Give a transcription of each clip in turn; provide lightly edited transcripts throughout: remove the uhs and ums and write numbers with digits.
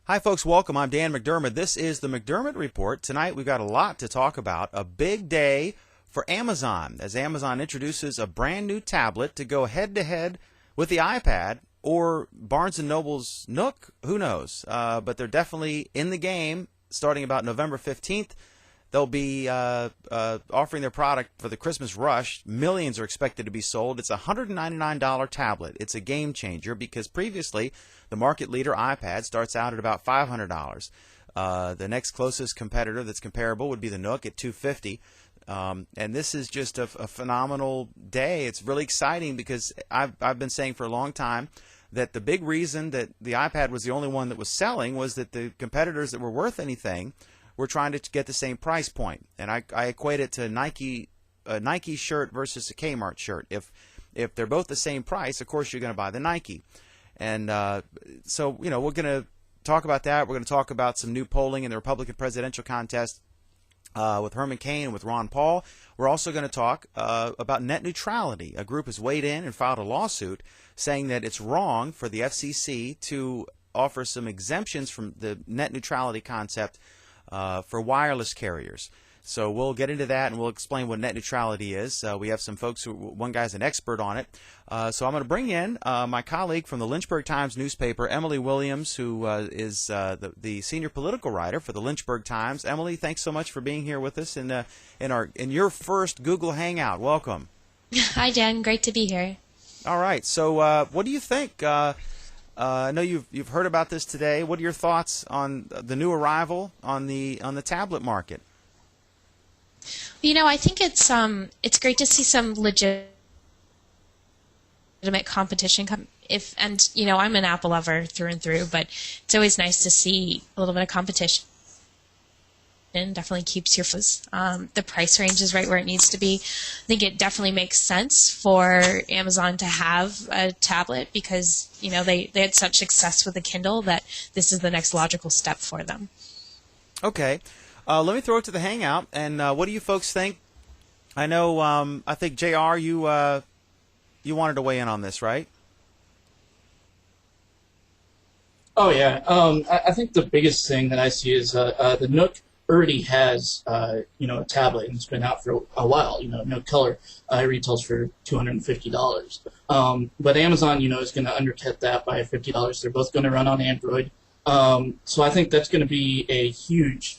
Hi, folks. Welcome. I'm Dan McDermott. This is the McDermott Report. Tonight, we've got a lot to talk about. A big day for Amazon, as Amazon introduces a brand new tablet to go head-to-head with the iPad or Barnes & Noble's Nook. Who knows? But they're definitely in the game starting about November 15th. They'll be offering their product for the Christmas rush. Millions are expected to be sold. It's a $199 tablet. It's a game changer because previously the market leader iPad starts out at about $500. The next closest competitor that's comparable would be the Nook at $250. And this is just a phenomenal day. It's really exciting because I've been saying for a long time that the big reason that the iPad was the only one that was selling was that the competitors that were worth anything were trying to get the same price point. And I equate it to a Nike shirt versus a Kmart shirt. If they're both the same price, of course you're going to buy the Nike. And so, we're going to talk about that. We're going to talk about some new polling in the Republican presidential contest with Herman Cain and with Ron Paul. We're also going to talk about net neutrality. A group has weighed in and filed a lawsuit saying that it's wrong for the FCC to offer some exemptions from the net neutrality concept for wireless carriers. So we'll get into that and we'll explain what net neutrality is. We have some folks one guy's an expert on it. So I'm going to bring in my colleague from the Lynchburg Times newspaper, Emily Williams, who is the senior political writer for the Lynchburg Times. Emily, thanks so much for being here with us in your first Google Hangout. Welcome. Hi, Dan. Great to be here. All right. So what do you think? I know you've heard about this today. What are your thoughts on the new arrival on the tablet market? I think it's great to see some legitimate competition come. I'm an Apple lover through and through, but it's always nice to see a little bit of competition. Definitely keeps your focus. The price range is right where it needs to be. I think it definitely makes sense for Amazon to have a tablet because they had such success with the Kindle that this is the next logical step for them. Okay, let me throw it to the Hangout. And what do you folks think? I know. I think JR, you wanted to weigh in on this, right? Oh yeah. I think the biggest thing that I see is the Nook already has a tablet and it's been out for a while. No color retails for $250. But Amazon is going to undercut that by $50. They're both going to run on Android. So I think that's going to be a huge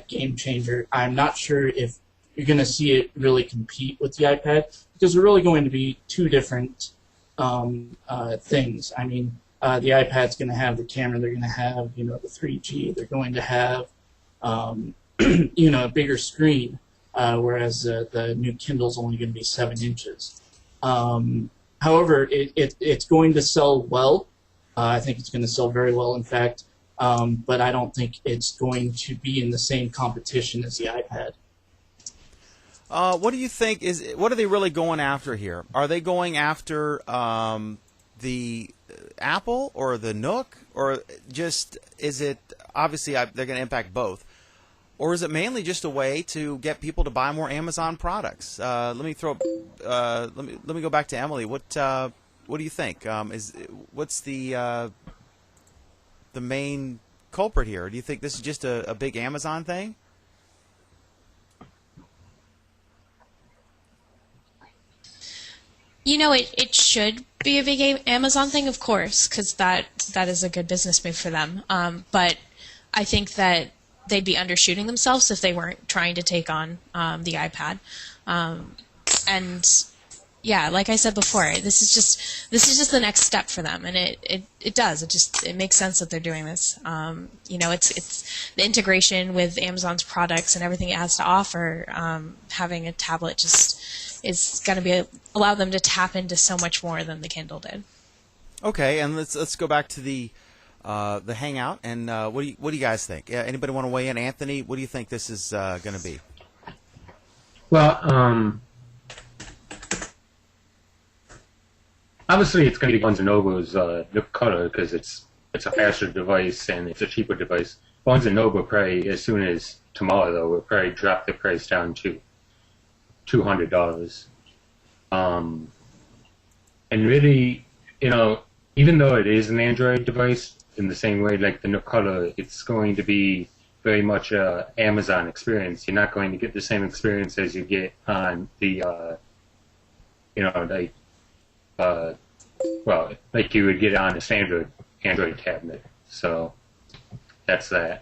game changer. I'm not sure if you're going to see it really compete with the iPad because they're really going to be two different things. I mean, the iPad's going to have the camera. They're going to have the 3G. They're going to have a bigger screen, whereas the new Kindle's only going to be 7 inches. However, it's going to sell well. I think it's going to sell very well, in fact, but I don't think it's going to be in the same competition as the iPad. What do you think what are they really going after here? Are they going after the Apple or the Nook, or just is it obviously they're going to impact both? Or is it mainly just a way to get people to buy more Amazon products? Let me go back to Emily. What do you think? What's the main culprit here? Do you think this is just a big Amazon thing? It should be a big Amazon thing, of course, because that is a good business move for them. But I think that they'd be undershooting themselves if they weren't trying to take on the iPad. And yeah, like I said before, this is just the next step for them, and it makes sense that they're doing this. It's the integration with Amazon's products and everything it has to offer. Having a tablet just is going to allow them to tap into so much more than the Kindle did. Okay, and let's go back to the Hangout, and what do you guys think? Anybody want to weigh in? Anthony, what do you think this is going to be? Well, obviously it's going to be Barnes & Noble's Nook Color because it's a faster device and it's a cheaper device. Barnes & Noble probably, as soon as tomorrow, though, will probably drop the price down to $200. And really, even though it is an Android device, in the same way like the Nook Color, it's going to be very much a Amazon experience. You're not going to get the same experience as you get on the, like you would get on a standard Android tablet. So that's that.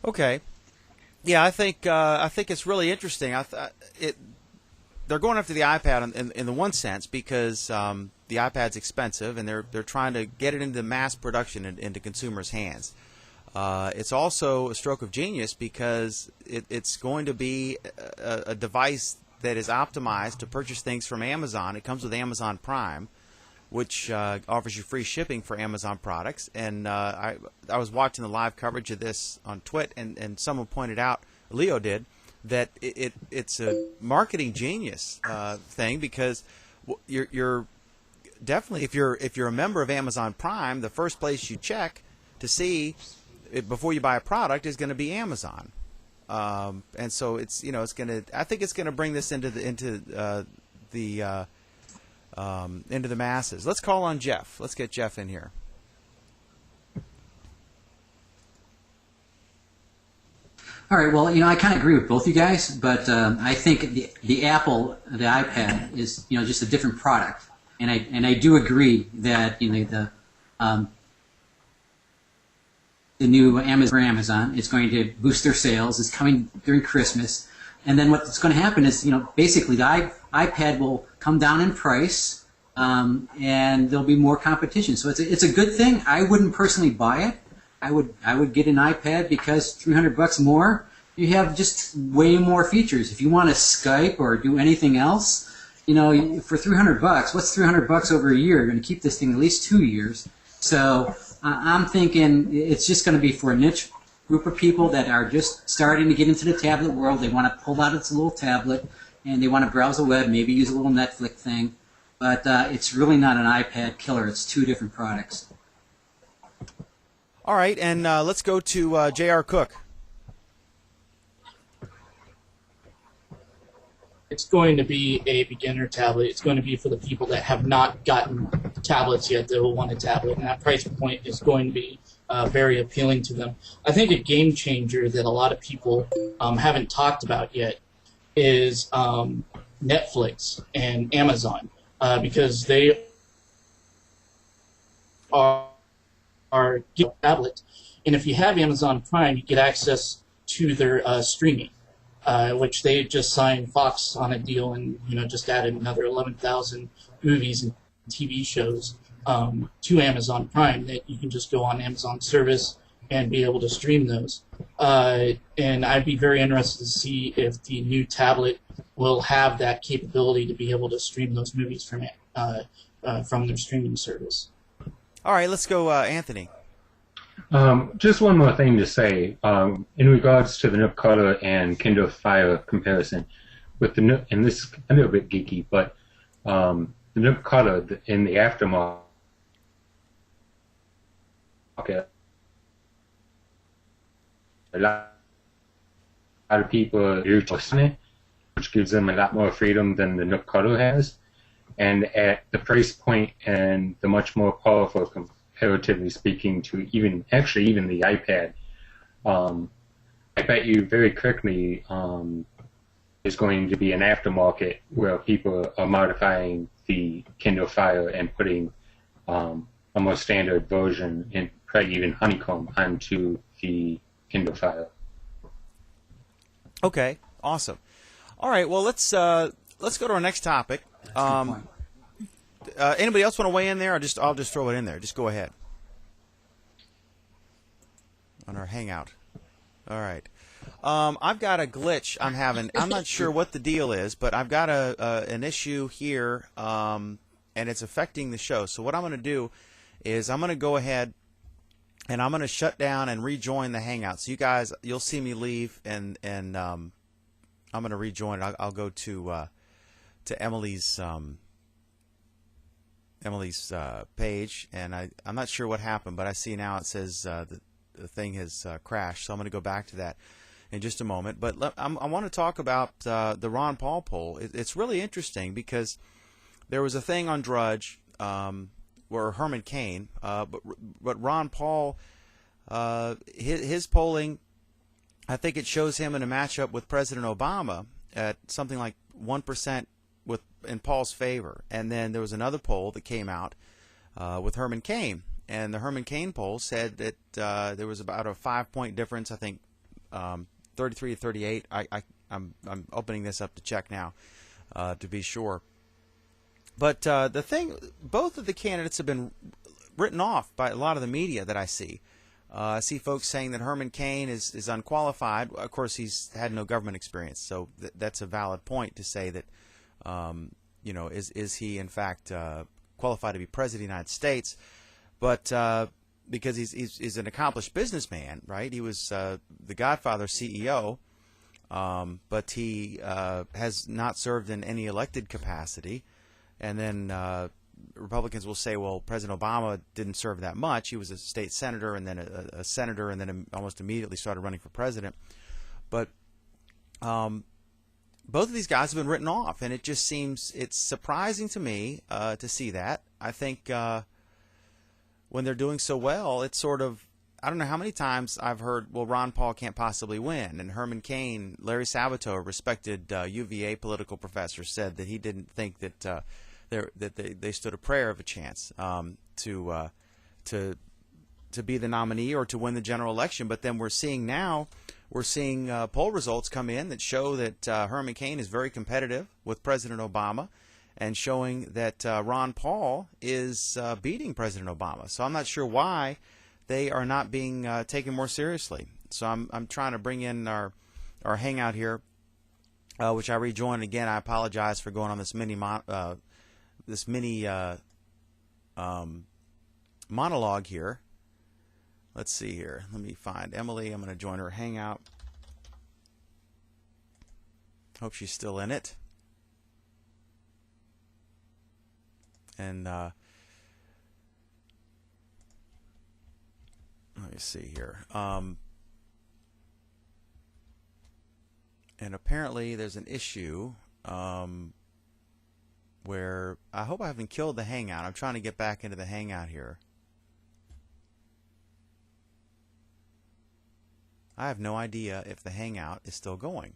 Okay. Yeah, I think it's really interesting. They're going after the iPad in the one sense because the iPad's expensive, and they're trying to get it into mass production and into consumers' hands. It's also a stroke of genius because it's going to be a device that is optimized to purchase things from Amazon. It comes with Amazon Prime, which offers you free shipping for Amazon products. And I was watching the live coverage of this on Twit, and someone pointed out, Leo did, that it's a marketing genius thing because you're definitely, if you're a member of Amazon Prime, the first place you check to see before you buy a product is going to be Amazon, and so it's I think it's going to bring this into the masses. Let's call on Jeff. Let's get Jeff in here. All right. Well, I kind of agree with both you guys, but I think the iPad is just a different product, and I do agree that the new Amazon is going to boost their sales. It's coming during Christmas, and then what's going to happen is basically the iPad will come down in price, and there'll be more competition. So it's a good thing. I wouldn't personally buy it. I would get an iPad because $300 more, you have just way more features. If you want to Skype or do anything else, for $300, what's $300 over a year? You're going to keep this thing at least 2 years. So I'm thinking it's just going to be for a niche group of people that are just starting to get into the tablet world. They want to pull out its little tablet and they want to browse the web, maybe use a little Netflix thing. But it's really not an iPad killer. It's two different products. All right, and let's go to J.R. Cook. It's going to be a beginner tablet. It's going to be for the people that have not gotten tablets yet that will want a tablet, and that price point is going to be very appealing to them. I think a game changer that a lot of people haven't talked about yet is Netflix and Amazon, because they are tablet, and if you have Amazon Prime, you get access to their streaming, which they just signed Fox on a deal, and just added another 11,000 movies and TV shows to Amazon Prime that you can just go on Amazon service and be able to stream those. And I'd be very interested to see if the new tablet will have that capability to be able to stream those movies from their streaming service. All right, let's go, Anthony. Just one more thing to say in regards to the Nook Color and Kindle Fire comparison. With the Nook, and this is a little bit geeky, but the Nook Color in the aftermarket, a lot of people are listening it, which gives them a lot more freedom than the Nook Color has. And at the price point and the much more powerful, comparatively speaking, to even the iPad, I bet you very quickly there's going to be an aftermarket where people are modifying the Kindle Fire and putting a more standard version, and probably even honeycomb, onto the Kindle Fire. Okay, awesome. All right, well let's go to our next topic. Anybody else want to weigh in there? I'll just throw it in there. Just go ahead. On our Hangout. All right. I've got a glitch I'm having. I'm not sure what the deal is, but I've got an issue here, and it's affecting the show. So what I'm going to do is I'm going to go ahead and I'm going to shut down and rejoin the Hangout. So you guys, you'll see me leave, and I'm going to rejoin it. I'll go to Emily's page, and I'm not sure what happened, but I see now it says the thing has crashed, so I'm going to go back to that in just a moment. But I want to talk about the Ron Paul poll. It's really interesting because there was a thing on Drudge or Herman Cain, but Ron Paul, his polling, I think it shows him in a matchup with President Obama at something like 1% in Paul's favor. And then there was another poll that came out with Herman Cain, and the Herman Cain poll said that there was about a 5-point difference. I think 33 to 38. I'm opening this up to check now to be sure. But the thing, both of the candidates have been written off by a lot of the media that I see. I see folks saying that Herman Cain is unqualified. Of course, he's had no government experience, so that's a valid point to say that, is he in fact qualified to be president of the United States? But because he's an accomplished businessman, right? He was the Godfather CEO, but he has not served in any elected capacity. And then Republicans will say, well, President Obama didn't serve that much. He was a state senator and then a senator and then almost immediately started running for president. But both of these guys have been written off, and it just seems it's surprising to me to see that. I think when they're doing so well, it's sort of, I don't know how many times I've heard, well, Ron Paul can't possibly win. And Herman Cain, Larry Sabato, a respected UVA political professor, said that he didn't think that they stood a prayer of a chance to be the nominee or to win the general election. But then we're seeing poll results come in that show that Herman Cain is very competitive with President Obama, and showing that Ron Paul is beating President Obama. So I'm not sure why they are not being taken more seriously. So I'm trying to bring in our hangout here, which I rejoined again. I apologize for going on this mini monologue here. Let's see here. Let me find Emily. I'm going to join her hangout. Hope she's still in it. And let me see here. And apparently there's an issue where I hope I haven't killed the hangout. I'm trying to get back into the hangout here. I have no idea if the hangout is still going.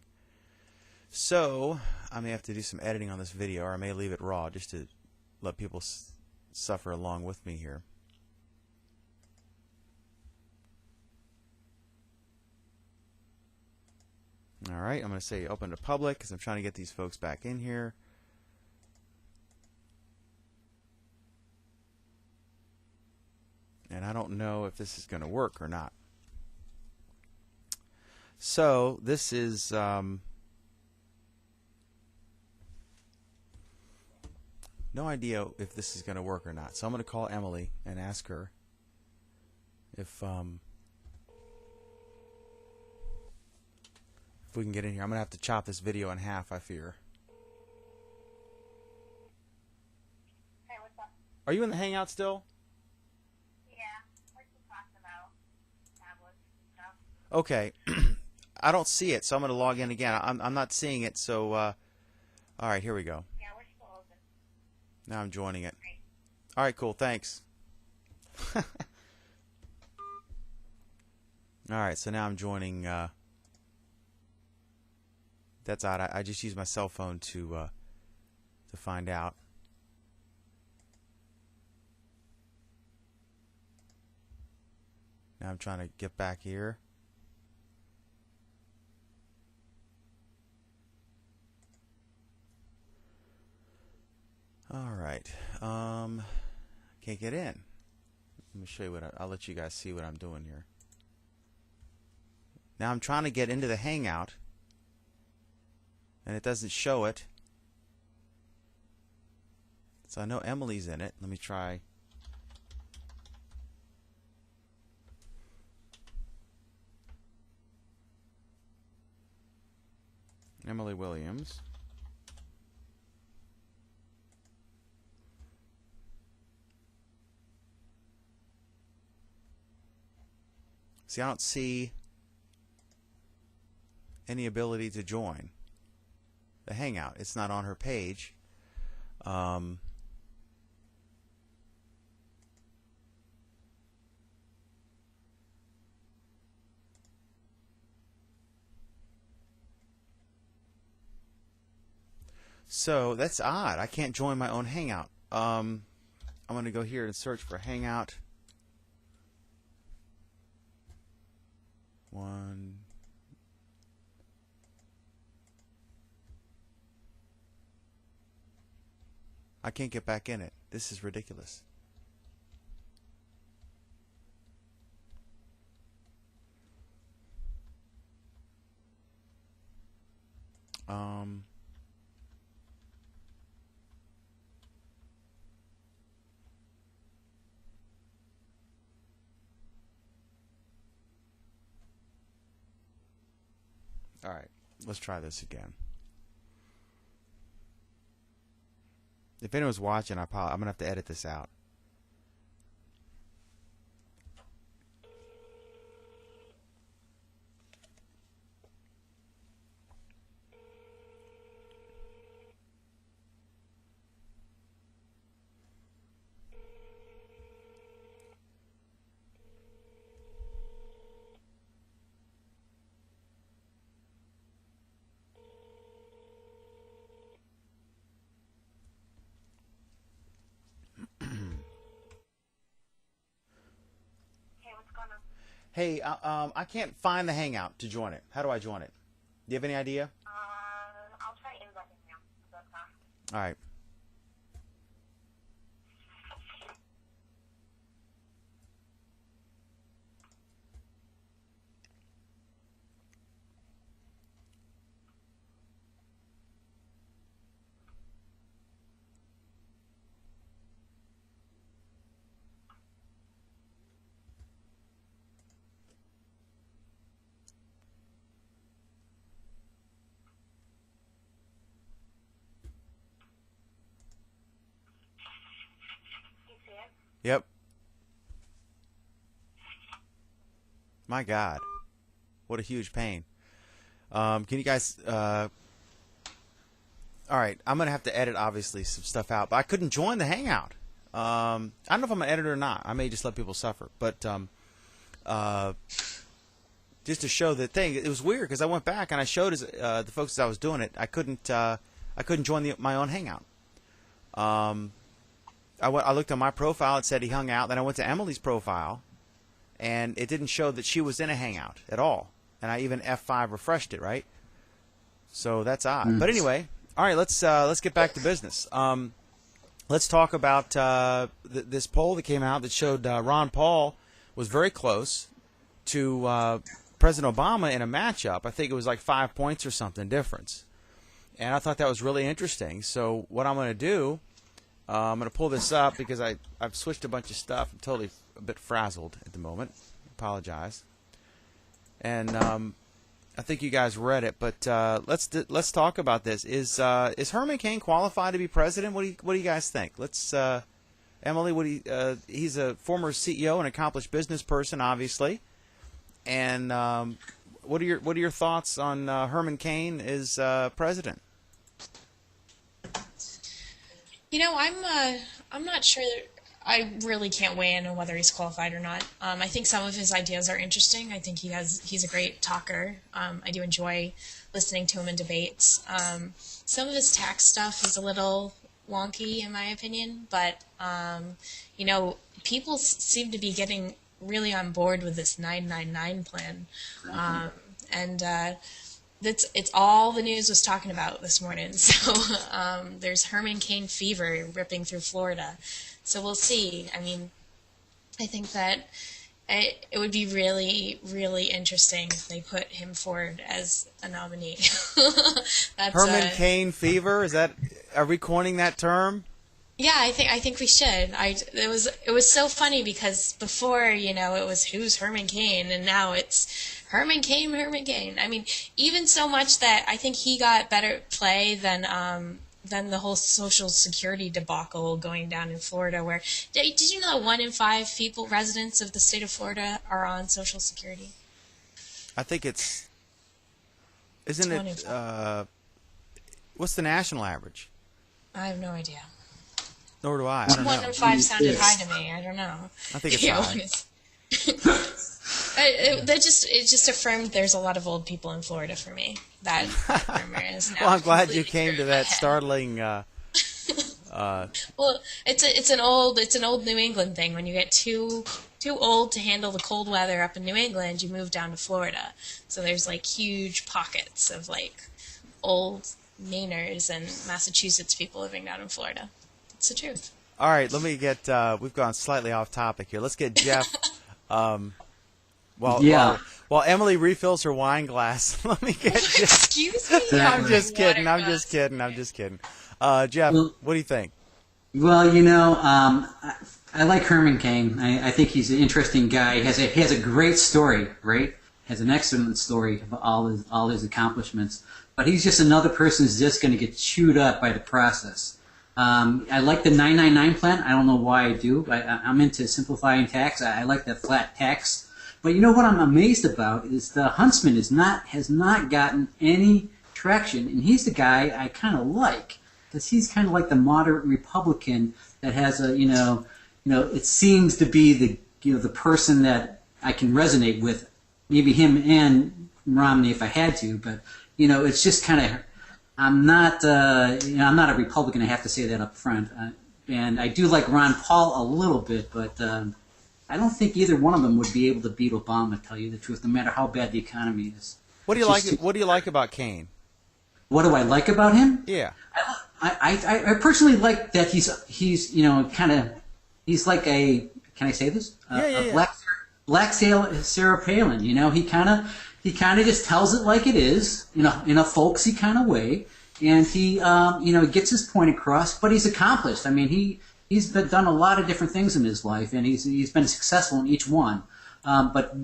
So I may have to do some editing on this video, or I may leave it raw just to let people suffer along with me here. All right, I'm going to say open to public because I'm trying to get these folks back in here. And I don't know if this is going to work or not. So this is no idea if this is going to work or not. So I'm going to call Emily and ask her if we can get in here. I'm going to have to chop this video in half, I fear. Hey, what's up? Are you in the hangout still? Yeah, we're just talking about tablets and stuff. Okay. I don't see it, so I'm going to log in again. I'm not seeing it, so all right, here we go. Yeah, we're still open. Now I'm joining it. Great. All right, cool. Thanks. All right, so now I'm joining. That's odd. I just used my cell phone to find out. Now I'm trying to get back here. All right. Can't get in. Let me show you what I'll let you guys see what I'm doing here. Now I'm trying to get into the hangout, and it doesn't show it. So I know Emily's in it. Let me try. Emily Williams. See, I don't see any ability to join the hangout. It's not on her page. So that's odd. I can't join my own Hangout. I'm going to go here and search for Hangout. One. I can't get back in it. This is ridiculous. All right, let's try this again. If anyone's watching, I'm going to have to edit this out. Hey, I can't find the Hangout to join it. How do I join it? Do you have any idea? I'll try inviting you. All right. Yep. My God. What a huge pain. Can you guys... all right, I'm going to have to edit, obviously, some stuff out. But I couldn't join the Hangout. I don't know if I'm an editor or not. I may just let people suffer. But just to show the thing, it was weird because I went back and I showed the folks as I was doing it. I couldn't join my own Hangout. I looked on my profile. It said he hung out. Then I went to Emily's profile, and it didn't show that she was in a Hangout at all. And I even F5 refreshed it, right? So that's odd. But anyway, all right. Let's get back to business. Let's talk about this poll that came out that showed Ron Paul was very close to President Obama in a matchup. I think it was like 5 points or something difference. And I thought that was really interesting. So what I'm going to do. I'm going to pull this up because I've switched a bunch of stuff. I'm totally a bit frazzled at the moment. Apologize. And I think you guys read it, but let's talk about this. Is Herman Cain qualified to be president? What do you guys think? Let's Emily. He's a former CEO and accomplished business person, obviously. And what are your thoughts on Herman Cain as president? You know, I'm not sure. I really can't weigh in on whether he's qualified or not. I think some of his ideas are interesting. I think he's a great talker. I do enjoy listening to him in debates. Some of his tax stuff is a little wonky, in my opinion, but you know, people seem to be getting really on board with this 999 plan, and it's all the news was talking about this morning. So there's Herman Cain fever ripping through Florida. So we'll see. I mean, I think that it would be really, really interesting if they put him forward as a nominee. That's, Herman Cain fever? Are we coining that term? Yeah, I think we should. It was so funny because before, you know, it was who's Herman Cain, and now it's Herman Cain. I mean, even so much that I think he got better play than the whole Social Security debacle going down in Florida. Where did you know that 1 in 5 residents of the state of Florida are on Social Security? I think isn't it? What's the national average? I have no idea. Nor do I. I don't know. 1 in 5 sounded high to me. I don't know. I think it's high. It just affirmed there's a lot of old people in Florida for me. That rumor is now. Well, I'm glad you completely came clear to in my that head. startling. Well, it's an old New England thing. When you get too old to handle the cold weather up in New England, you move down to Florida. So there's like huge pockets of like old Mainers and Massachusetts people living down in Florida. It's the truth. All right, let me get. We've gone slightly off topic here. Let's get Jeff. While Emily refills her wine glass, let me get Jeff. Excuse me. I'm just kidding. I'm just kidding. Jeff, what do you think? Well, I like Herman Cain. I think he's an interesting guy. He has a great story, right? Has an excellent story of all his accomplishments. But he's just another person who's just going to get chewed up by the process. I like the 999 plan. I don't know why I do. I'm into simplifying tax. I like that flat tax. But you know what I'm amazed about is the Huntsman has not gotten any traction, and he's the guy I kind of like because he's kind of like the moderate Republican that has it seems to be the person that I can resonate with, maybe him and Romney if I had to, but it's just kind of I'm not a Republican. I have to say that up front, and I do like Ron Paul a little bit, but. I don't think either one of them would be able to beat Obama, to tell you the truth, no matter how bad the economy is. What do you like about Cain? What do I like about him? Yeah. I personally like that he's like a, can I say this? A black Sarah Palin. He kind of just tells it like it is, in a folksy kind of way, and he gets his point across. But he's accomplished. I mean, He's done a lot of different things in his life, and he's been successful in each one. But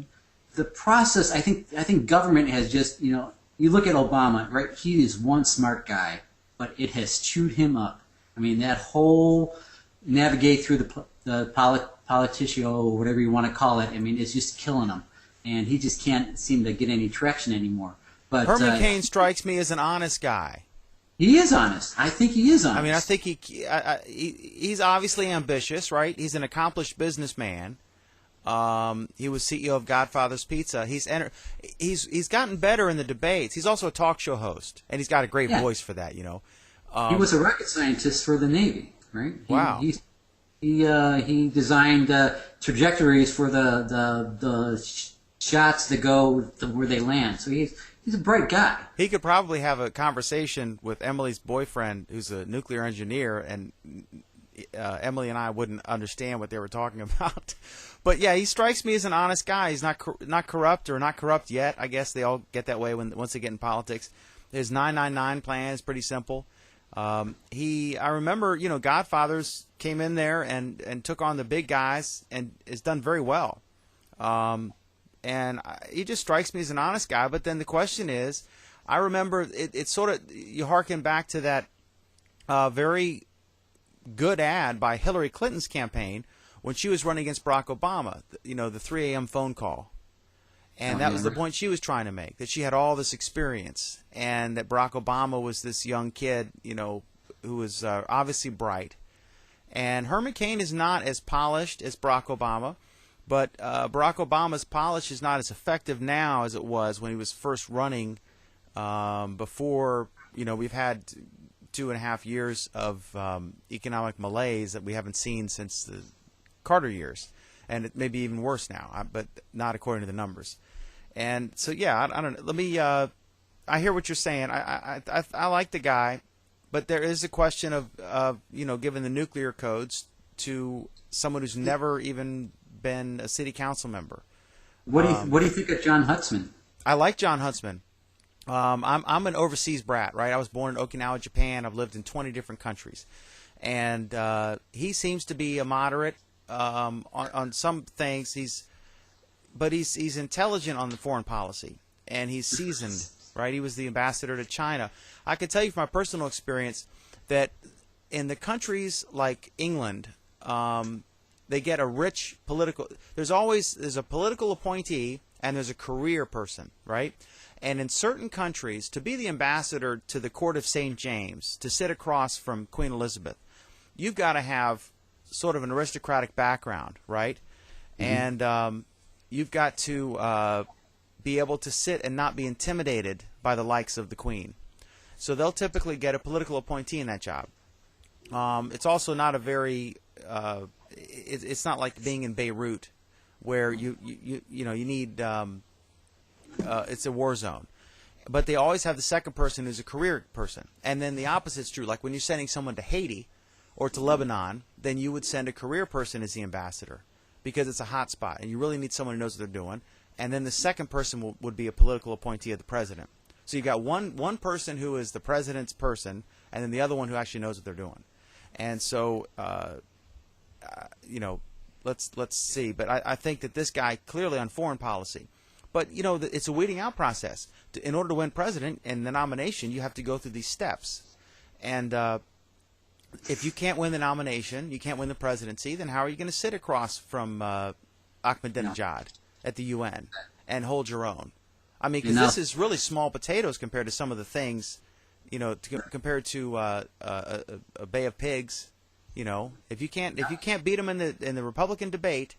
the process, I think government has just, you look at Obama, right? He is one smart guy, but it has chewed him up. I mean, that whole navigate through the politicio, or whatever you want to call it, I mean, it's just killing him. And he just can't seem to get any traction anymore. But Herman Cain strikes me as an honest guy. He is honest. I think he is honest. I mean, I think he's obviously ambitious, right? He's an accomplished businessman. He was CEO of Godfather's Pizza. He's gotten better in the debates. He's also a talk show host, and he's got a great voice for that. He was a rocket scientist for the Navy, right? Wow. He designed trajectories for the shots that go to where they land. So he's a bright guy. He could probably have a conversation with Emily's boyfriend, who's a nuclear engineer, and Emily and I wouldn't understand what they were talking about. But yeah, he strikes me as an honest guy. He's not corrupt, or not corrupt yet. I guess they all get that way once they get in politics. His 999 plan is pretty simple. I remember, Godfathers came in there and took on the big guys and has done very well. And he just strikes me as an honest guy. But then the question is, I remember it's sort of, you hearken back to that very good ad by Hillary Clinton's campaign when she was running against Barack Obama, the 3 a.m. phone call. And that was the point she was trying to make, that she had all this experience and that Barack Obama was this young kid, who was obviously bright. And Herman Cain is not as polished as Barack Obama. But Barack Obama's polish is not as effective now as it was when he was first running before, we've had 2.5 years of economic malaise that we haven't seen since the Carter years. And it may be even worse now, but not according to the numbers. And so, yeah, I don't know. Let me I hear what you're saying. I like the guy, but there is a question of giving the nuclear codes to someone who's never even been a city council member. What do you think of John Huntsman? I like John Huntsman. I'm an overseas brat, right? I was born in Okinawa, Japan. I've lived in 20 different countries, and he seems to be a moderate on some things. He's intelligent on the foreign policy, and he's seasoned, right? He was the ambassador to China. I can tell you from my personal experience that in the countries like England, they get a rich political. There's a political appointee and there's a career person, right? And in certain countries, to be the ambassador to the Court of St. James, to sit across from Queen Elizabeth, you've got to have sort of an aristocratic background, right? Mm-hmm. And you've got to be able to sit and not be intimidated by the likes of the Queen. So they'll typically get a political appointee in that job. It's also not a very it's not like being in Beirut, where you need it's a war zone. But they always have the second person who's a career person, and then the opposite's true. Like when you're sending someone to Haiti or to Lebanon, then you would send a career person as the ambassador because it's a hot spot, and you really need someone who knows what they're doing. And then the second person would be a political appointee of the president. So you got one person who is the president's person, and then the other one who actually knows what they're doing. And so, let's see. But I think that this guy clearly on foreign policy. But, it's a weeding out process. In order to win president and the nomination, you have to go through these steps. And if you can't win the nomination, you can't win the presidency, then how are you going to sit across from Ahmadinejad at the UN and hold your own? I mean, because this is really small potatoes compared to some of the things, compared to a Bay of Pigs. If you can't beat him in the Republican debate,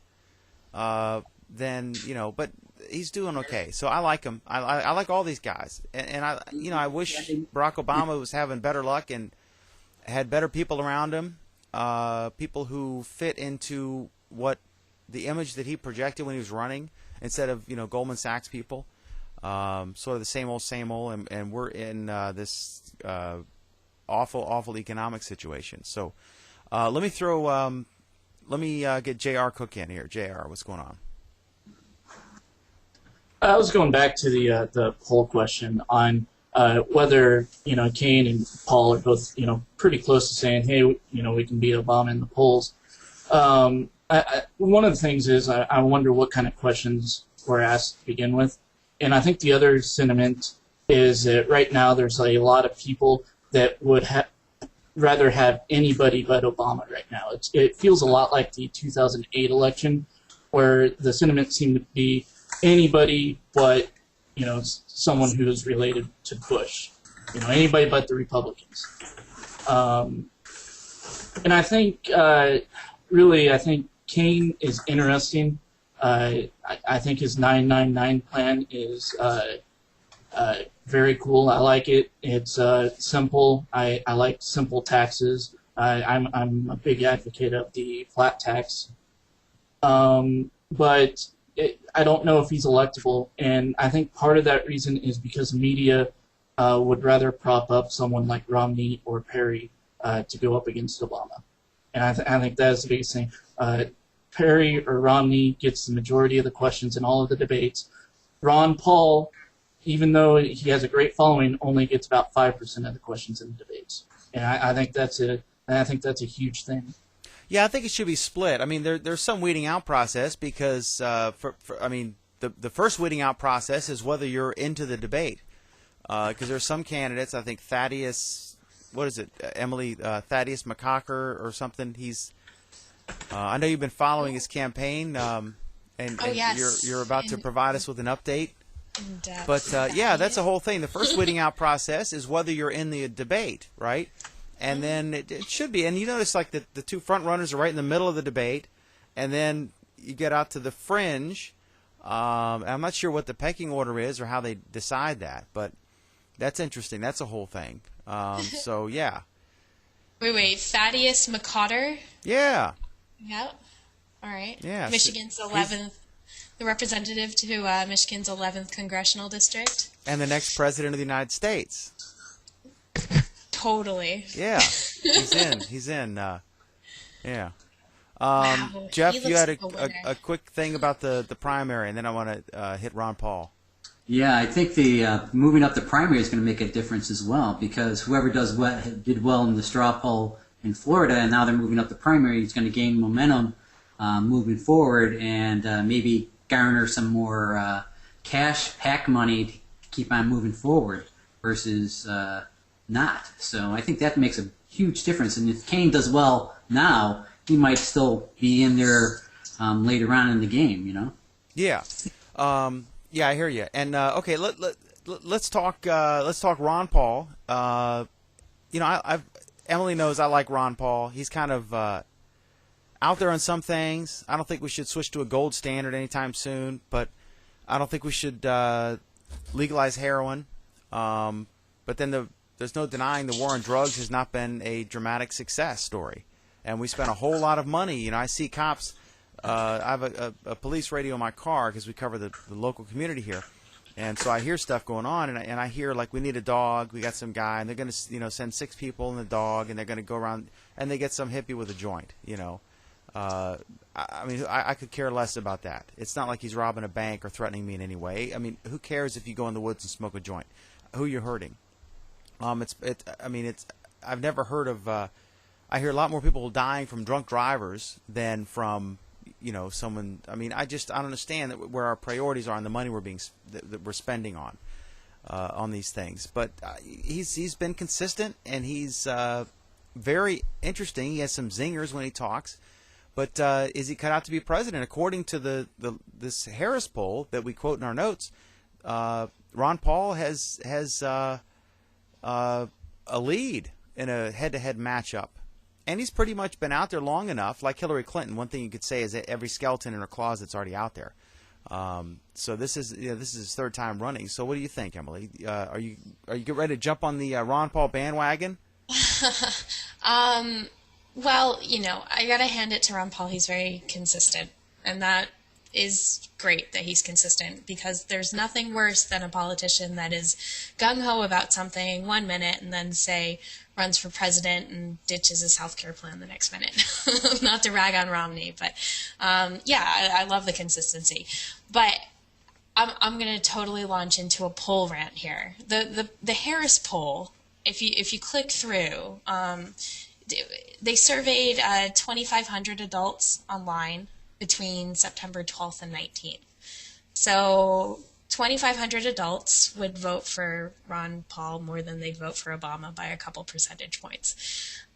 then but he's doing okay. So I like him. I like all these guys, and I wish Barack Obama was having better luck and had better people around him, people who fit into what the image that he projected when he was running, instead of Goldman Sachs people. Sort of the same old, and we're in this awful economic situation. So let me get J.R. Cook in here. J.R., what's going on? I was going back to the poll question on whether Kane and Paul are both pretty close to saying, hey, we can beat Obama in the polls. One of the things is I wonder what kind of questions were asked to begin with. And I think the other sentiment is that right now there's a lot of people that would rather have anybody but Obama right now. It feels a lot like the 2008 election, where the sentiment seemed to be anybody but someone who is related to Bush, anybody but the Republicans. And I think I think Kane is interesting. I think his 999 plan is very cool. I like it. It's simple. I like simple taxes. I'm a big advocate of the flat tax. But I don't know if he's electable, and I think part of that reason is because the media would rather prop up someone like Romney or Perry to go up against Obama. And I think that's the biggest thing. Perry or Romney gets the majority of the questions in all of the debates. Ron Paul, even though he has a great following, only gets about 5% of the questions in the debates. And I think that's a huge thing. Yeah, I think it should be split. I mean, there's some weeding out process because, the first weeding out process is whether you're into the debate. Because there's some candidates, I think Thaddeus, Thaddeus McCocker or something. He's, I know you've been following his campaign, and yes. you're about to provide us with an update. But that's the whole thing. The first weeding out process is whether you're in the debate, right? And then it should be. And you notice like the two front runners are right in the middle of the debate, and then you get out to the fringe. I'm not sure what the pecking order is or how they decide that, but that's interesting. That's a whole thing. So yeah. Wait, Thaddeus McCotter? Yeah. Yep. All right. Yeah. Michigan's 11th, the representative to Michigan's 11th congressional district. And the next president of the United States. Totally. Yeah. He's in. Yeah. Wow, Jeff, you had a a quick thing about the primary, and then I want to hit Ron Paul. Yeah, I think the moving up the primary is going to make a difference as well, because whoever did well in the straw poll in Florida, and now they're moving up the primary, is going to gain momentum moving forward, and maybe garner some more cash PAC money to keep on moving forward versus not. So I think that makes a huge difference. And if Kane does well now, he might still be in there later on in the game. Yeah. Yeah, I hear you. And okay, let's talk Ron Paul. Emily knows I like Ron Paul. He's kind of out there on some things. I don't think we should switch to a gold standard anytime soon, but I don't think we should legalize heroin. But then there's no denying the war on drugs has not been a dramatic success story. And we spent a whole lot of money. You know, I see cops. I have a police radio in my car because we cover the local community here. And so I hear stuff going on, and I hear, like, we need a dog. We got some guy, and they're going to, send 6 people and a dog, and they're going to go around, and they get some hippie with a joint, I mean, I could care less about that. It's not like he's robbing a bank or threatening me in any way. I mean, who cares if you go in the woods and smoke a joint? Who you're hurting? I've never heard of. I hear a lot more people dying from drunk drivers than from, someone. I mean, I don't understand where our priorities are on the money that we're spending on these things. But he's been consistent, and he's very interesting. He has some zingers when he talks. But is he cut out to be president? According to this Harris poll that we quote in our notes, Ron Paul has a lead in a head-to-head matchup, and he's pretty much been out there long enough. Like Hillary Clinton, one thing you could say is that every skeleton in her closet's already out there. So this is his 3rd time running. So what do you think, Emily? Are you getting ready to jump on the Ron Paul bandwagon? Well, I got to hand it to Ron Paul. He's very consistent, and that is great that he's consistent, because there's nothing worse than a politician that is gung-ho about something 1 minute and then, say, runs for president and ditches his health care plan the next minute. Not to rag on Romney, but I love the consistency. But I'm going to totally launch into a poll rant here. The Harris poll, if you click through, they surveyed 2,500 adults online between September 12th and 19th. So 2,500 adults would vote for Ron Paul more than they'd vote for Obama by a couple percentage points.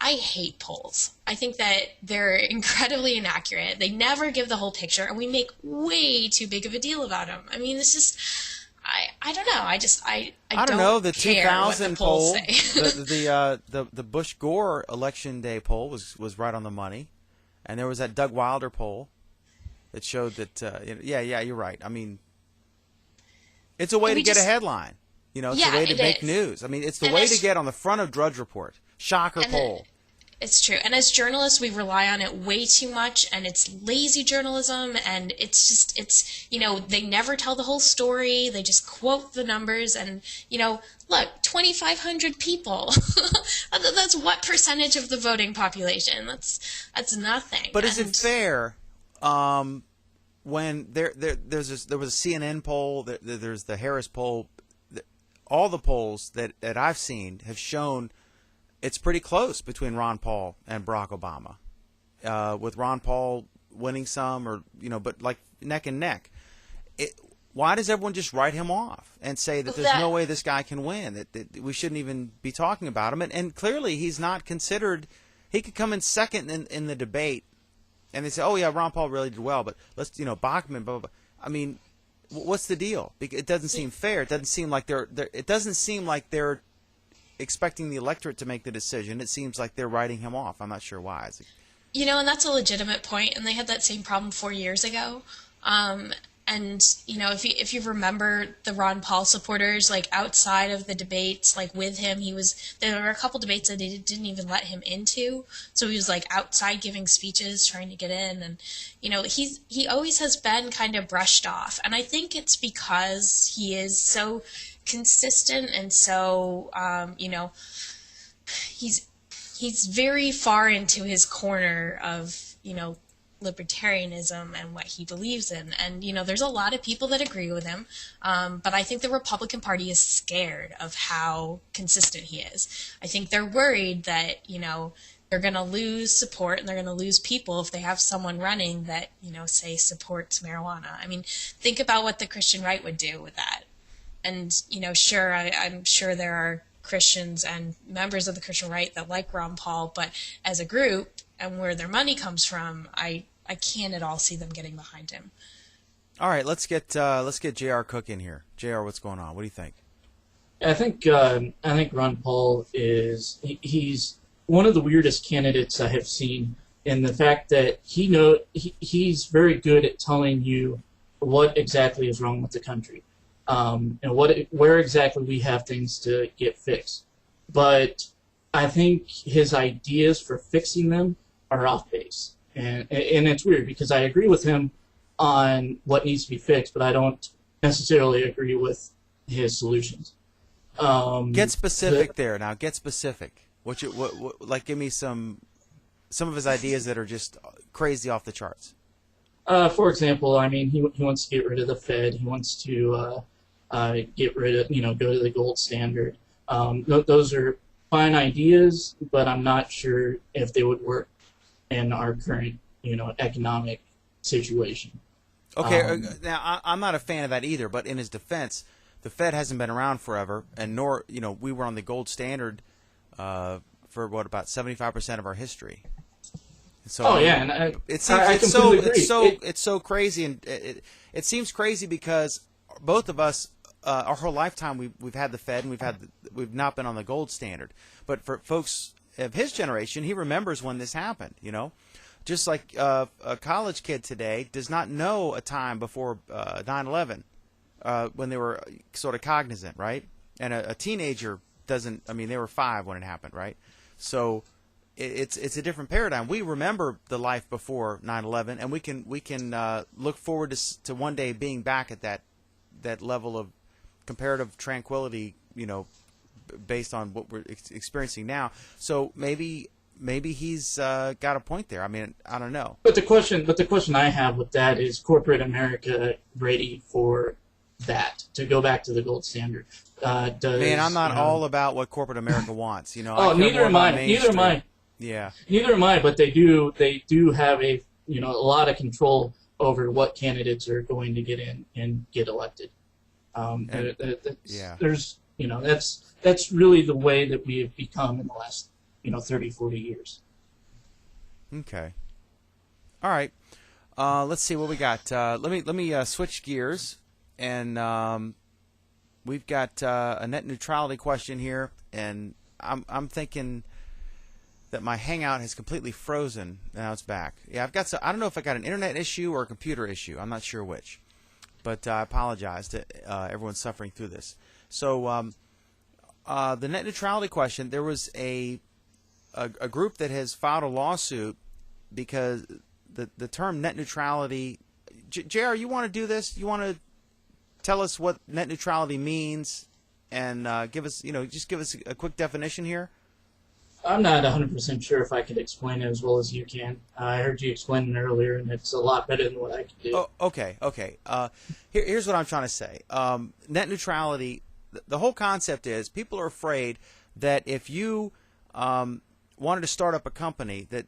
I hate polls. I think that they're incredibly inaccurate. They never give the whole picture, and we make way too big of a deal about them. I mean, it's just... I don't know. I don't know. The care 2000 what the polls poll, say. the Bush Gore election day poll was right on the money, and there was that Doug Wilder poll that showed that you're right. I mean, it's a way to get a headline. It's a way to make news. I mean, it's the way to get on the front of Drudge Report. Shocker poll. It's true. And as journalists, we rely on it way too much, and it's lazy journalism, and it's they never tell the whole story. They just quote the numbers, and, look, 2,500 people. That's what percentage of the voting population? That's nothing. But is it fair when there was a CNN poll, there's the Harris poll, all the polls that I've seen have shown it's pretty close between Ron Paul and Barack Obama, with Ron Paul winning some, but like neck and neck. Why does everyone just write him off and say that there's no way this guy can win, that we shouldn't even be talking about him? And clearly he's not considered. He could come in second in the debate, and they say, oh, yeah, Ron Paul really did well, but let's, Bachman, blah, blah, blah. I mean, what's the deal? It doesn't seem fair. It doesn't seem like they're expecting the electorate to make the decision. It seems like they're writing him off. I'm not sure why. And that's a legitimate point, and they had that same problem 4 years ago. And if you remember the Ron Paul supporters, like outside of the debates, like with him, there were a couple debates that they didn't even let him into. So he was like outside giving speeches, trying to get in, and he always has been kind of brushed off. And I think it's because he is so consistent, and so he's very far into his corner of libertarianism and what he believes in, and there's a lot of people that agree with him, but I think the Republican Party is scared of how consistent he is. I think they're worried that they're going to lose support, and they're going to lose people if they have someone running that say supports marijuana. I mean, think about what the Christian right would do with that. And, sure, I'm sure there are Christians and members of the Christian right that like Ron Paul, but as a group and where their money comes from, I can't at all see them getting behind him. All right, let's get J.R. Cook in here. J.R., what's going on? What do you think? I think Ron Paul he's one of the weirdest candidates I have seen and the fact that he's very good at telling you what exactly is wrong with the country, and where exactly we have things to get fixed. But I think his ideas for fixing them are off base, and it's weird because I agree with him on what needs to be fixed, but I don't necessarily agree with his solutions. Get specific there now. Get specific. What like? Give me some of his ideas that are just crazy off the charts. For example, I mean, he wants to get rid of the Fed. He wants to get rid of, go to the gold standard. Those are fine ideas, but I'm not sure if they would work in our current, economic situation. Okay, now I'm not a fan of that either. But in his defense, the Fed hasn't been around forever, and nor we were on the gold standard for about 75% of our history. So, and it's so crazy, and it seems crazy because both of us, our whole lifetime, we've had the Fed, and we've not been on the gold standard. But for folks of his generation, he remembers when this happened. Just like a college kid today does not know a time before 9/11 when they were sort of cognizant, right? And a teenager doesn't. I mean, they were 5 when it happened, right? So it's a different paradigm. We remember the life before 9/11, and we can look forward to one day being back at that level of comparative tranquility, based on what we're experiencing now. So maybe he's got a point there. I mean, I don't know. But the question I have with that is corporate America ready for that, to go back to the gold standard? Man, I'm not all about what corporate America wants. Neither am I. Neither am I. Yeah. Neither am I. But they do have a lot of control over what candidates are going to get in and get elected. That's really the way that we have become in the last 30, 40 years. Okay. All right. Let's see what we got. Let me switch gears, and we've got a net neutrality question here, and I'm thinking that my Hangout has completely frozen. Now it's back. Yeah, I don't know if I got an internet issue or a computer issue. I'm not sure which, but I apologize to everyone suffering through this. So the net neutrality question, there was a group that has filed a lawsuit because the term net neutrality. JR, you want to do this? You want to tell us what net neutrality means and give us a quick definition here? I'm not 100% sure if I could explain it as well as you can. I heard you explain it earlier, and it's a lot better than what I could do. Oh, okay. Here's what I'm trying to say. Net neutrality, the whole concept is people are afraid that if you wanted to start up a company, that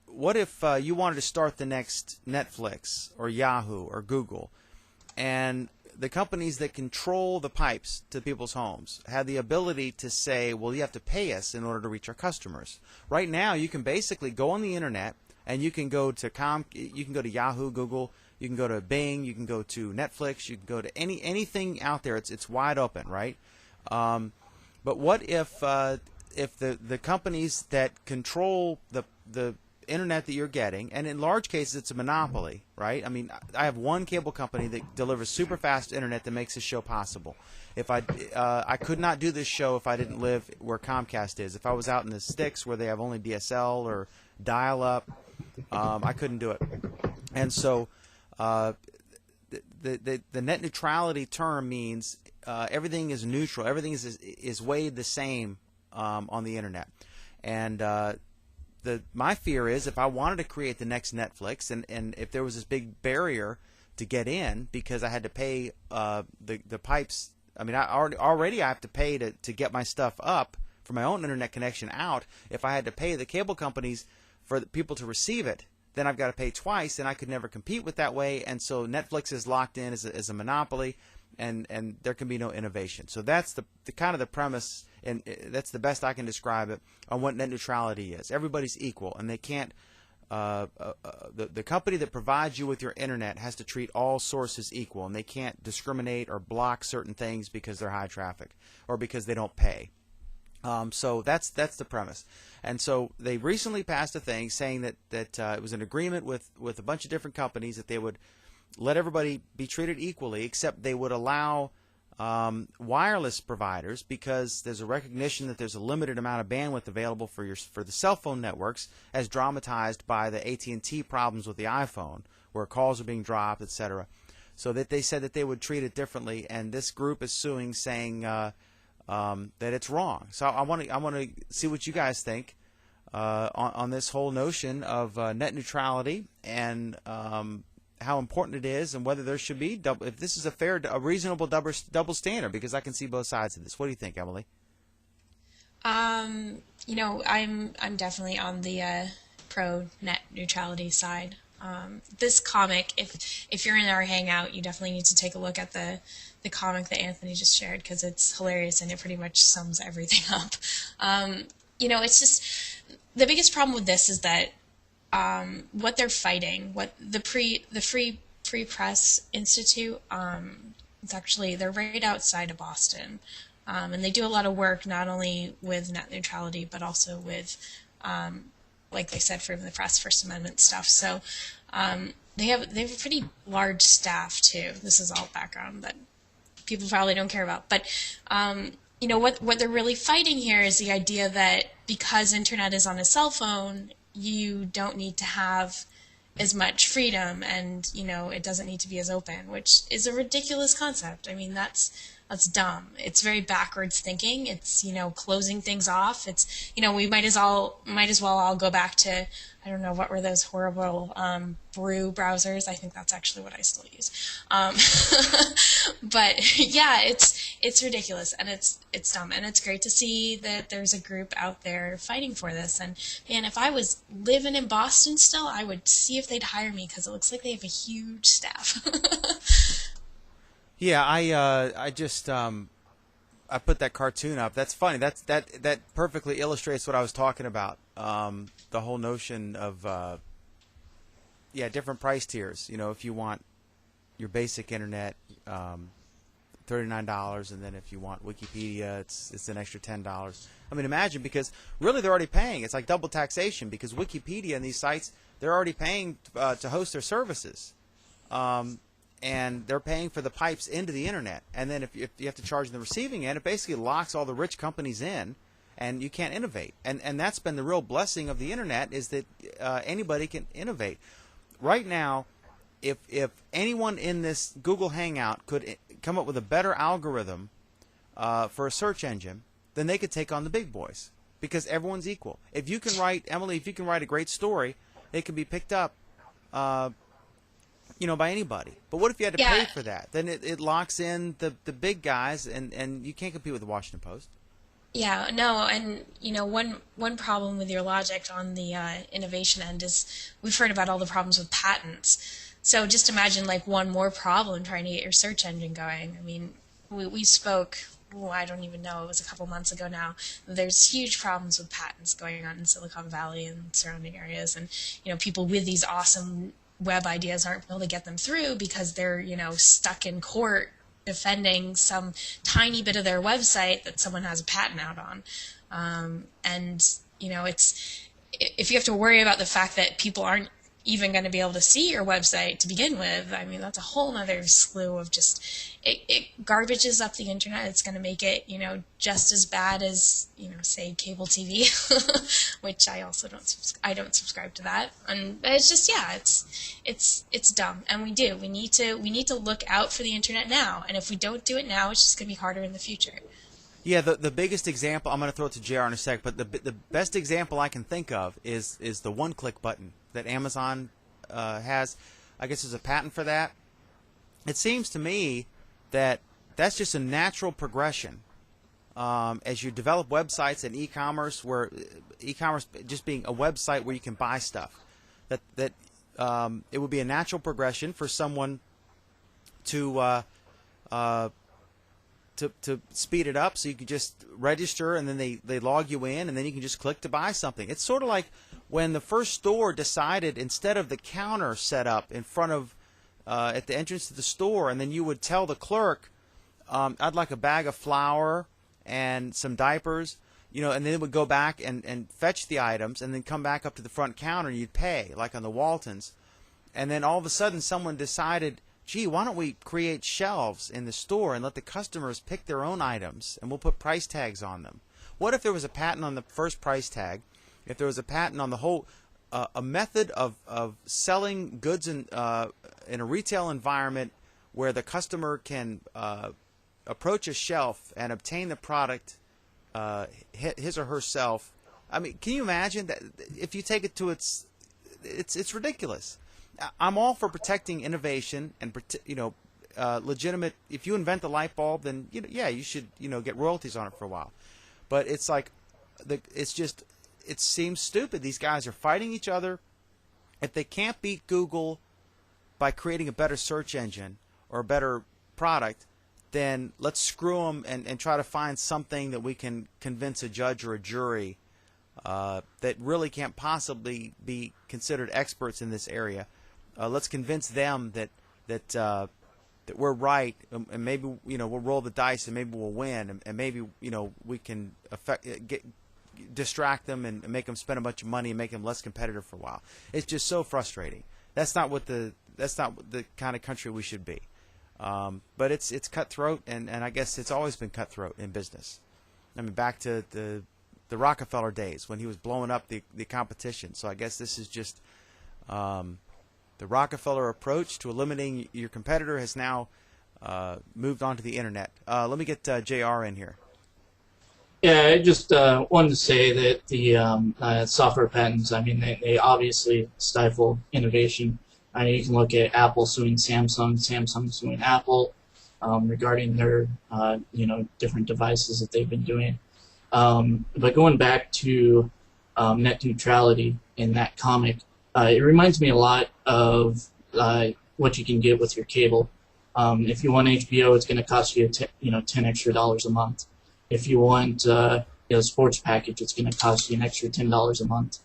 what if you wanted to start the next Netflix or Yahoo or Google, and the companies that control the pipes to people's homes have the ability to say, well, you have to pay us in order to reach our customers. Right now, you can basically go on the internet and you can go to Yahoo, Google, you can go to Bing, you can go to Netflix, you can go to anything out there. It's wide open, right? But what if the companies that control the internet that you're getting, and in large cases it's a monopoly, right? I mean, I have one cable company that delivers super fast internet that makes this show possible. If I could not do this show if I didn't live where Comcast is. If I was out in the sticks where they have only DSL or dial-up, I couldn't do it. And so the net neutrality term means everything is neutral. Everything is weighed the same on the internet. And my fear is if I wanted to create the next Netflix, and if there was this big barrier to get in because I had to pay the pipes. I mean, I already have to pay to get my stuff up for my own internet connection out. If I had to pay the cable companies for the people to receive it, then I've got to pay twice, and I could never compete with that way. And so Netflix is locked in as a monopoly, and there can be no innovation. So that's the kind of the premise, and that's the best I can describe it on what net neutrality is. Everybody's equal, and they can't. The company that provides you with your internet has to treat all sources equal, and they can't discriminate or block certain things because they're high traffic or because they don't pay. So that's the premise. And so they recently passed a thing saying that it was an agreement with a bunch of different companies that they would let everybody be treated equally, except they would allow wireless providers, because there's a recognition that there's a limited amount of bandwidth available for the cell phone networks, as dramatized by the AT&T problems with the iPhone, where calls are being dropped, etc. So that they said that they would treat it differently, and this group is suing, saying that it's wrong. So I want to see what you guys think on this whole notion of net neutrality, and how important it is, and whether there should be if this is a reasonable double standard, because I can see both sides of this. What do you think, Emily? I'm definitely on the pro net neutrality side. This comic, if you're in our hangout, you definitely need to take a look at the comic that Anthony just shared, because it's hilarious and it pretty much sums everything up. It's just the biggest problem with this is that what they're fighting, what the Free Press Institute, they're right outside of Boston, and they do a lot of work not only with net neutrality but also with, like they said, freedom of the press, First Amendment stuff. So they have a pretty large staff too. This is all background that people probably don't care about, but what they're really fighting here is the idea that because internet is on a cell phone, you don't need to have as much freedom, and it doesn't need to be as open, which is a ridiculous concept. I mean, that's dumb. It's very backwards thinking. It's closing things off. It's we might as well all go back to, I don't know, what were those horrible Brew browsers? I think that's actually what I still use. But yeah, it's ridiculous, and it's dumb, and it's great to see that there's a group out there fighting for this. And man, if I was living in Boston still, I would see if they'd hire me, because it looks like they have a huge staff. Yeah, I just I put that cartoon up. That's funny. That perfectly illustrates what I was talking about. The whole notion of different price tiers. If you want your basic internet, $39, and then if you want Wikipedia, it's an extra $10. I mean, imagine, because really they're already paying. It's like double taxation, because Wikipedia and these sites, they're already paying to host their services. And they're paying for the pipes into the internet. And then if you have to charge the receiving end, it basically locks all the rich companies in, and you can't innovate. And that's been the real blessing of the internet, is that anybody can innovate. Right now, if anyone in this Google Hangout could come up with a better algorithm for a search engine, then they could take on the big boys, because everyone's equal. If you can write, Emily, if you can write a great story, it can be picked up by anybody. But what if you had to pay for that? Then it locks in the big guys, and you can't compete with the Washington Post. Yeah, no, and one problem with your logic on the innovation end is we've heard about all the problems with patents. So just imagine one more problem trying to get your search engine going. I mean, we spoke, I don't even know, it was a couple months ago now. There's huge problems with patents going on in Silicon Valley and surrounding areas, and people with these awesome web ideas aren't able to get them through because they're stuck in court defending some tiny bit of their website that someone has a patent out on. It's, if you have to worry about the fact that people aren't even going to be able to see your website to begin with, I mean, that's a whole other slew of just, it garbages up the internet. It's going to make it, just as bad as, say, cable TV, which I also don't subscribe to that. And it's just, it's dumb. And we need to look out for the internet now. And if we don't do it now, it's just going to be harder in the future. Yeah, the biggest example, I'm going to throw it to JR in a sec, but the best example I can think of is the one-click button that Amazon has. I guess there's a patent for that. It seems to me that that's just a natural progression as you develop websites and e-commerce, where e-commerce just being a website where you can buy stuff, that it would be a natural progression for someone to speed it up, so you can just register, and then they log you in, and then you can just click to buy something. It's sort of like when the first store decided, instead of the counter set up in front of at the entrance to the store, and then you would tell the clerk, I'd like a bag of flour and some diapers. and then it would go back and fetch the items and then come back up to the front counter and you'd pay, like on the Waltons. And then all of a sudden someone decided, gee, why don't we create shelves in the store and let the customers pick their own items and we'll put price tags on them? What if there was a patent on the first price tag? If there was a patent on the whole, a method of selling goods in a retail environment where the customer can approach a shelf and obtain the product his or herself. I mean, can you imagine that? If you take it to it's ridiculous. I'm all for protecting innovation and legitimate. If you invent the light bulb, then you should get royalties on it for a while. But it's like it seems stupid. These guys are fighting each other. If they can't beat Google by creating a better search engine or a better product, then let's screw them and try to find something that we can convince a judge or a jury that really can't possibly be considered experts in this area. Let's convince them that we're right, and maybe we'll roll the dice and maybe we'll win, and maybe we can distract them and make them spend a bunch of money and make them less competitive for a while. It's just so frustrating. That's not the kind of country we should be. But it's cutthroat, and I guess it's always been cutthroat in business. I mean, back to the Rockefeller days when he was blowing up the competition. So I guess this is just the Rockefeller approach to eliminating your competitor has now moved on to the internet. Let me get JR in here. Yeah, I just wanted to say that the software patents, I mean, they obviously stifle innovation. I mean, you can look at Apple suing Samsung, Samsung suing Apple regarding their, different devices that they've been doing. But going back to net neutrality in that comic, it reminds me a lot of what you can get with your cable. If you want HBO, it's going to cost you $10 extra a month. If you want a sports package, it's going to cost you an extra $10 a month.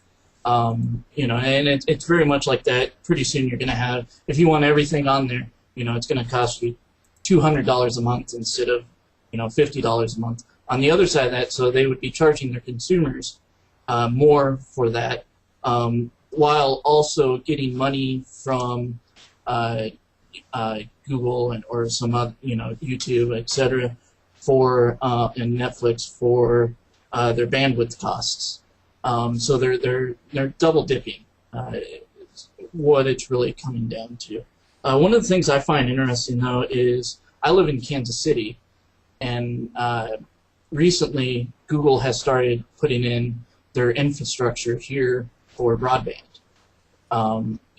And it's very much like that. Pretty soon you're going to have, if you want everything on there, it's going to cost you $200 a month instead of, $50 a month. On the other side of that, so they would be charging their consumers more for that, while also getting money from Google or some other, YouTube, etc., and Netflix for their bandwidth costs. So they're double dipping. What it's really coming down to. One of the things I find interesting though is I live in Kansas City, and recently Google has started putting in their infrastructure here for broadband,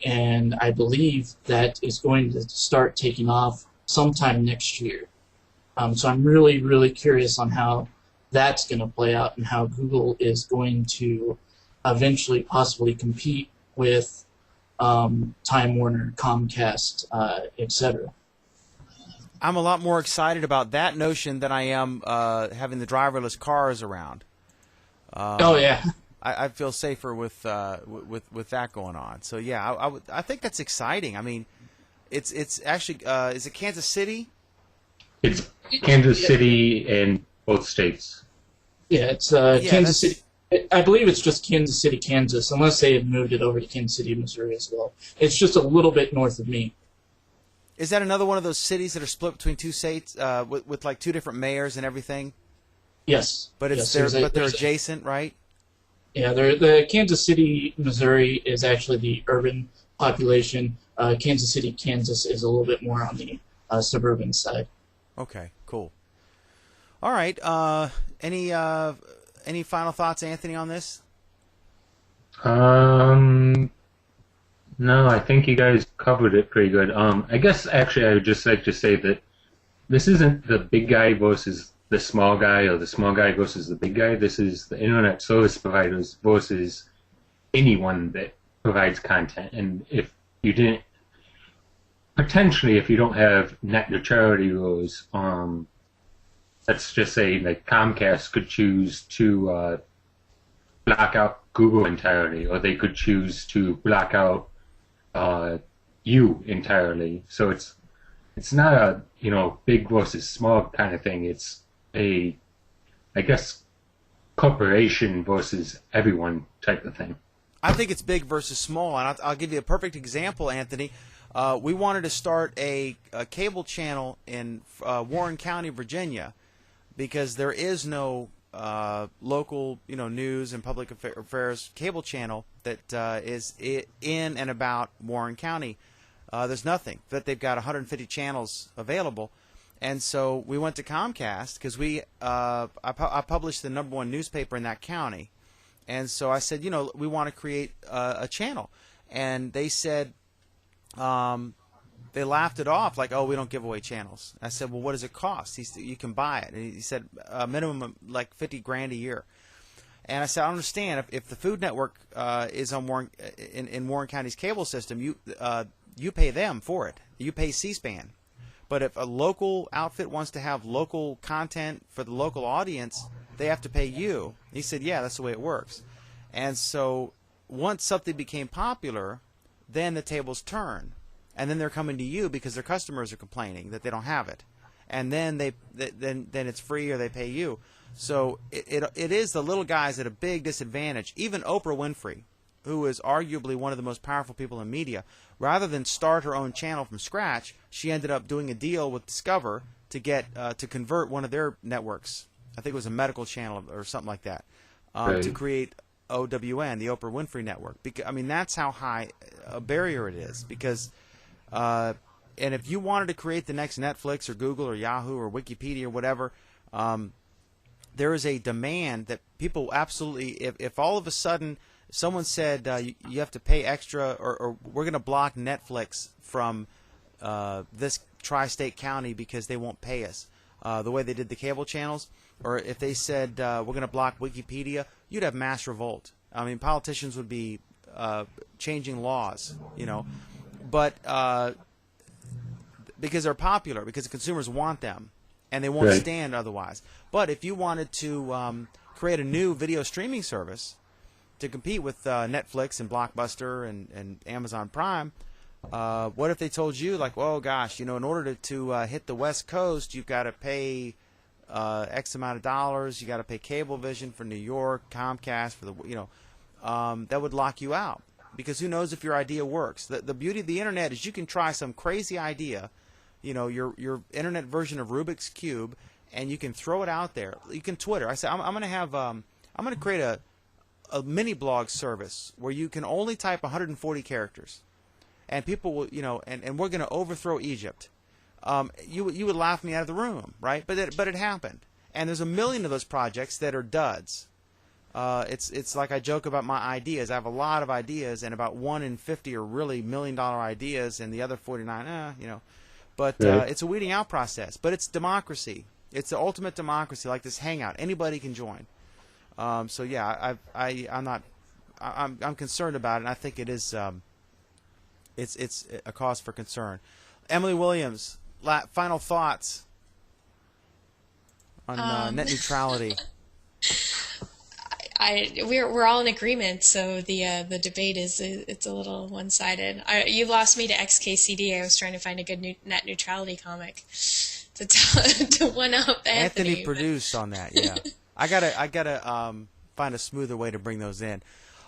and I believe that is going to start taking off sometime next year. So I'm really, really curious on how that's going to play out and how Google is going to eventually possibly compete with Time Warner, Comcast, etc. I'm a lot more excited about that notion than I am having the driverless cars around. Oh yeah, I feel safer with that going on. So yeah, I think that's exciting. I mean, it's actually is it Kansas City? It's Kansas City in both states. Yeah, it's Kansas City. I believe it's just Kansas City, Kansas, unless they had moved it over to Kansas City, Missouri as well. It's just a little bit north of me. Is that another one of those cities that are split between two states with like two different mayors and everything? Yes. But they're adjacent, right? Yeah, the Kansas City, Missouri is actually the urban population. Kansas City, Kansas is a little bit more on the suburban side. Okay, cool. All right. Any final thoughts, Anthony, on this? No, I think you guys covered it pretty good. I guess actually I would just like to say that this isn't the big guy versus the small guy or the small guy versus the big guy. This is the internet service providers versus anyone that provides content. And if you didn't, potentially if you don't have net neutrality rules, let's just say like Comcast could choose to block out Google entirely, or they could choose to block out you entirely. So it's not a big versus small kind of thing. It's I guess corporation versus everyone type of thing. I think it's big versus small, and I'll give you a perfect example, Anthony. We wanted to start a cable channel in Warren County, Virginia, because there is no local, news and public affairs cable channel that is in and about Warren County. There's nothing. But they've got 150 channels available, and so we went to Comcast because I published the #1 newspaper in that county, and so I said, we want to create a channel, and they said. They laughed it off like, oh, we don't give away channels. I said, well, what does it cost? You can buy it. And he said, a minimum of like $50,000 a year. And I said, I understand if the Food Network is on Warren in Warren County's cable system, you pay them for it. You pay C-SPAN. But if a local outfit wants to have local content for the local audience, they have to pay you. He said, yeah, that's the way it works. And so once something became popular, then the tables turn, and then they're coming to you because their customers are complaining that they don't have it, and then then it's free or they pay you. So it is the little guys at a big disadvantage. Even Oprah Winfrey, who is arguably one of the most powerful people in media, rather than start her own channel from scratch, she ended up doing a deal with Discover to get to convert one of their networks. I think it was a medical channel or something like that, to create OWN, the Oprah Winfrey Network. That's how high a barrier it is. Because, and if you wanted to create the next Netflix or Google or Yahoo or Wikipedia or whatever, there is a demand that people absolutely. If all of a sudden someone said you have to pay extra, or we're going to block Netflix from this tri-state county because they won't pay us, the way they did the cable channels, or if they said we're going to block Wikipedia, you'd have mass revolt. Politicians would be changing laws, but because they're popular, because the consumers want them, and they won't stand otherwise. But if you wanted to create a new video streaming service to compete with Netflix and Blockbuster and Amazon Prime, what if they told you, like, oh gosh, in order to hit the West Coast, you've got to pay X amount of dollars. You got to pay Cablevision for New York, Comcast for that would lock you out, because who knows if your idea works. The beauty of the internet is you can try some crazy idea, your internet version of Rubik's Cube, and you can throw it out there. You can Twitter. I said I'm going to create a mini blog service where you can only type 140 characters, and people will and we're going to overthrow Egypt. You would laugh me out of the room, right? But it happened, and there's a million of those projects that are duds. It's like I joke about my ideas. I have a lot of ideas, and about 1 in 50 are really $1 million ideas, and the other 49, But it's a weeding out process. But it's democracy. It's the ultimate democracy, like this Hangout. Anybody can join. So yeah, I'm concerned about it, and I think it is. It's a cause for concern. Emily Williams, final thoughts on net neutrality. We're all in agreement, so the debate it's a little one-sided. You lost me to XKCD. I was trying to find a good net neutrality comic to one up Anthony. Anthony produced on that. Yeah, I gotta find a smoother way to bring those in.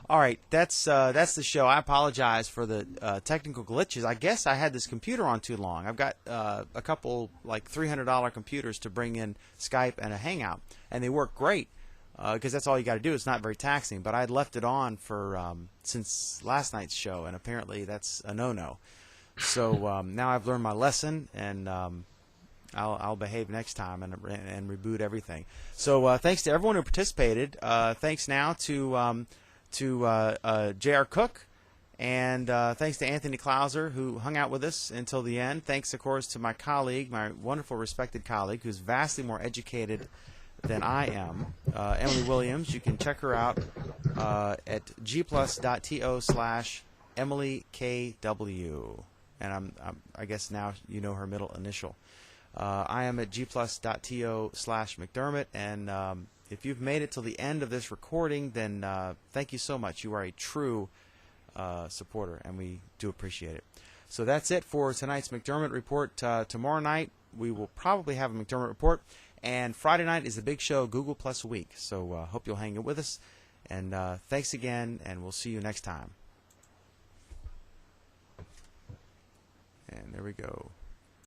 All right, that's the show. I apologize for the technical glitches. I guess I had this computer on too long. I've got a couple like $300 computers to bring in Skype and a Hangout, and they work great. Because that's all you got to do. It's not very taxing. But I had left it on for since last night's show, and apparently that's a no-no. So now I've learned my lesson, and I'll behave next time and reboot everything. So thanks to everyone who participated. Thanks now to J.R. Cook, and thanks to Anthony Klauser, who hung out with us until the end. Thanks, of course, to my colleague, my wonderful, respected colleague, who's vastly more educated than I am, Emily Williams. You can check her out at gplus.to/EmilyKW. And I guess now you know her middle initial. I am at gplus.to/McDermott. And if you've made it till the end of this recording, then thank you so much. You are a true supporter, and we do appreciate it. So that's it for tonight's McDermott Report. Tomorrow night we will probably have a McDermott Report. And Friday night is the big show, Google Plus Week. So hope you'll hang in with us. And thanks again, and we'll see you next time. And there we go.